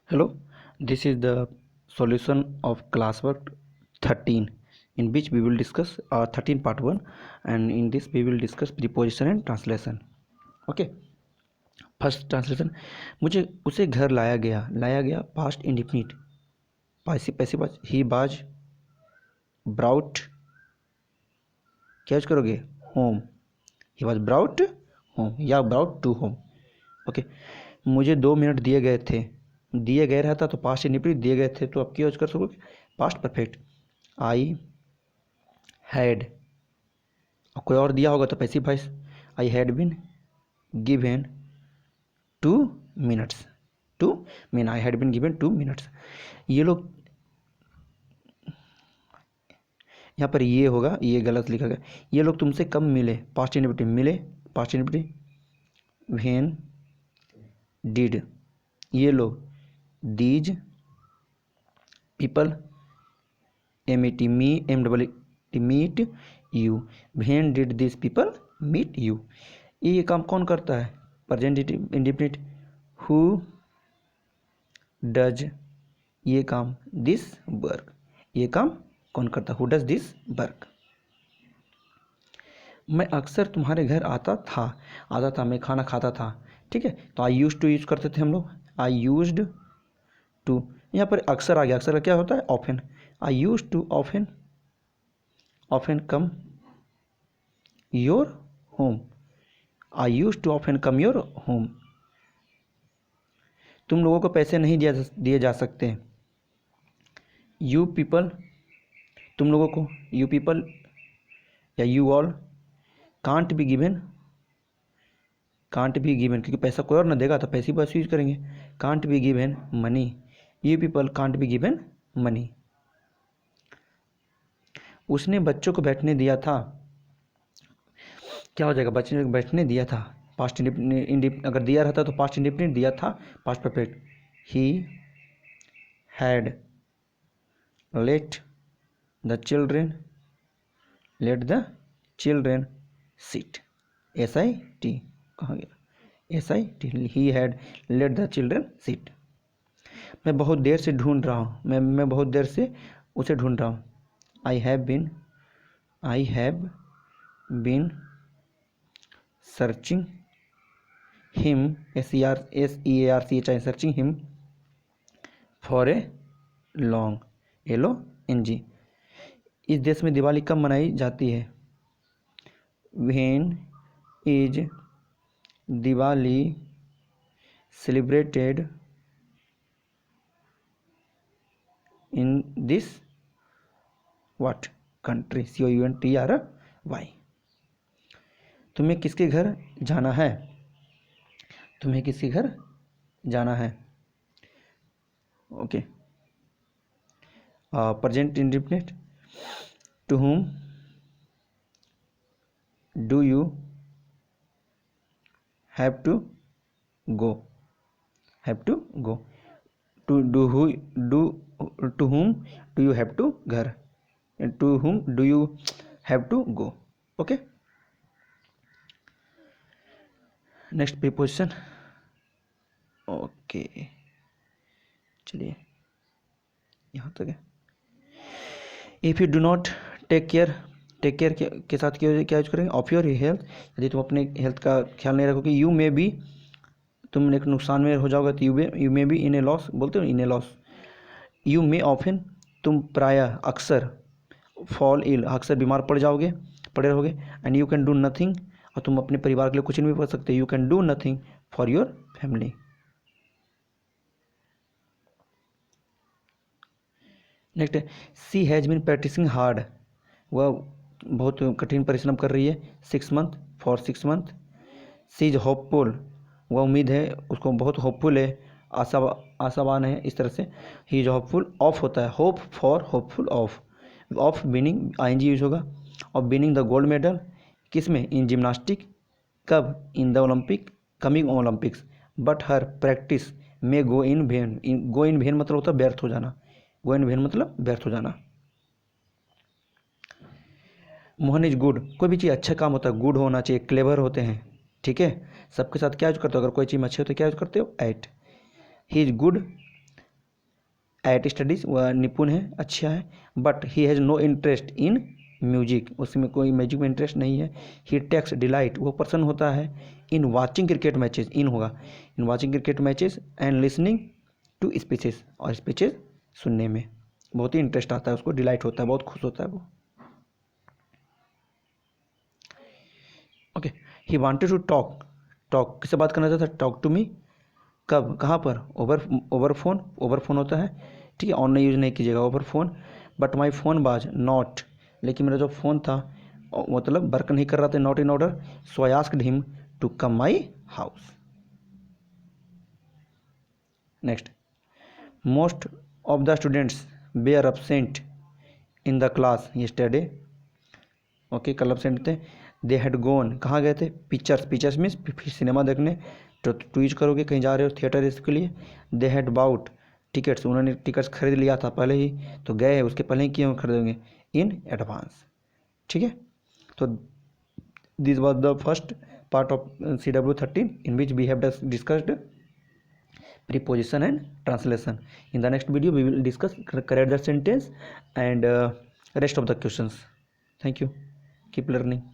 Hello, this is the solution of classwork 13 in which we will discuss 13 part 1, and in this we will discuss preposition and translation. Okay, first translation. मुझे उसे घर लाया गया past indefinite passive voice. He was brought, क्या use करोगे, home. He was brought home या brought to home. Okay, मुझे 2 minute दिए गए थे. दिए गए रहता तो पास्ट इंडिफिनिट, दिए गए थे तो अब क्या यूज कर सकोगे, पास्ट परफेक्ट. आई हैड, कोई और दिया होगा तो passive voice. I had been given 2 minutes. I had been given 2 minutes. ये लोग यहाँ पर ये होगा, ये गलत लिखा गया. ये लोग तुमसे कब मिले, पास्ट इंडिफिनिट मिले, पास्ट इंडिफिनिट. व्हेन डिड, ये लोग these people MET me MET meet you. When did this people meet you. ये काम कौन करता है, प्रेजेंट इंडिफिनिट. हु डज ये काम, दिस वर्क ये काम कौन करता, हु डज दिस वर्क. मैं अक्सर तुम्हारे घर आता था, मैं खाना खाता था. ठीक है, तो आई यूज टू यूज करते थे हम लोग. आई यूज्ड टू, यहाँ पर अक्सर आ गया. अक्सर का क्या होता है, often. I use to often come your home. I use to often come your home. तुम लोगों को पैसे नहीं दिए जा सकते. यू पीपल, तुम लोगों को. यू पीपल या you all can't be given, क्योंकि पैसा कोई और ना देगा तो पैसे बस यूज करेंगे. Can't be given money. You people can't be given money. उसने बच्चों को बैठने दिया था. क्या हो जाएगा, बच्चे को बैठने दिया था. पास्ट इंडिफिनिट अगर दिया रहता तो पास्ट इंडिफिनिट, दिया था past perfect. He had let the children sit. SIT कहाँ गया, SIT. He had let the children sit. मैं बहुत देर से ढूंढ रहा हूँ, मैं बहुत देर से उसे ढूंढ रहा हूँ. I have been searching him, SEARCHI, searching him for a long, LONG. इस देश में दिवाली कब मनाई जाती है. When is Diwali celebrated in this what country, COUNTRY. तुम्हें किसके घर जाना है, okay. Present indefinite. To whom do you have to go, to whom do you have to घर, to whom do you have to go. Okay, next preposition. Okay, चलिए यहाँ तक है. If you do not take care के साथ क्या use करेंगे, of your health. यदि तुम अपने हेल्थ का ख्याल नहीं रखोगे, यू मे बी, तुम एक नुकसान में हो जाओगे, तो you may be in A loss, बोलते हो इन ए लॉस. यू मे ऑफन, तुम प्रायः अक्सर. फॉल इल, अक्सर बीमार पड़े रहोगे. And you can do nothing, और तुम अपने परिवार के लिए कुछ नहीं कर सकते. You can do nothing for your family. Next, she has been practising hard, वह बहुत कठिन परिश्रम कर रही है. 6 month, for 6 month. She is hopeful, वह उम्मीद है, उसको बहुत होपफुल है, आशावान है, इस तरह से. He is hopeful. ऑफ होता है hope for hopeful. Of winning ING use होगा. Of winning the gold medal, किस में, इन जिम्नास्टिक. कब, in the Olympic, coming Olympics. But हर प्रैक्टिस में गो इन भेन. गो इन भेन मतलब होता है व्यर्थ हो जाना. गो इन भेन मतलब व्यर्थ हो जाना. मोहन इज गुड, कोई भी चीज़ अच्छा काम होता है गुड होना चाहिए, क्लेवर होते हैं. ठीक है, सबके साथ क्या यूज करते हो, अगर कोई चीज़ अच्छी हो तो क्या यूज करते हो, at. He is good IIT studies, वह निपुण है, अच्छा है, but he has no interest in music, उसमें कोई म्यूजिक में इंटरेस्ट नहीं है। ही टेक्स डिलाइट, वो प्रसन्न होता है, in watching cricket matches, in होगा in watching cricket matches and listening to speeches, और स्पीचेस सुनने में बहुत ही इंटरेस्ट आता है उसको, डिलाइट होता है, बहुत खुश होता है वो। Okay, he wanted to talk, talk किससे बात करना चाहता था, टॉक टू मी, कब, कहाँ पर, ओवर फोन होता है, ठीक है, ऑन नहीं यूज नहीं कीजिएगा, over phone. But my phone बाज नॉट, लेकिन मेरा जो फ़ोन था मतलब वर्क नहीं कर रहा था, not in order, so I asked him to come my house. Next, most of the students were absent in the class yesterday, okay, कल एब्सेंट थे। दे हैड गोन, कहाँ गए थे, पिक्चर्स मीन्स सिनेमा देखने, तो यूज करोगे कहीं जा रहे हो थिएटर इसके लिए। दे हैड बाउट टिकट्स, उन्होंने टिकट्स खरीद लिया था पहले ही, तो गए उसके पहले ही क्यों खरीदेंगे, इन एडवांस, ठीक है। तो this was the first part of CW13 in which we have discussed preposition and translation. In the next video we will discuss correct the sentence and rest of the questions. Thank you, keep learning.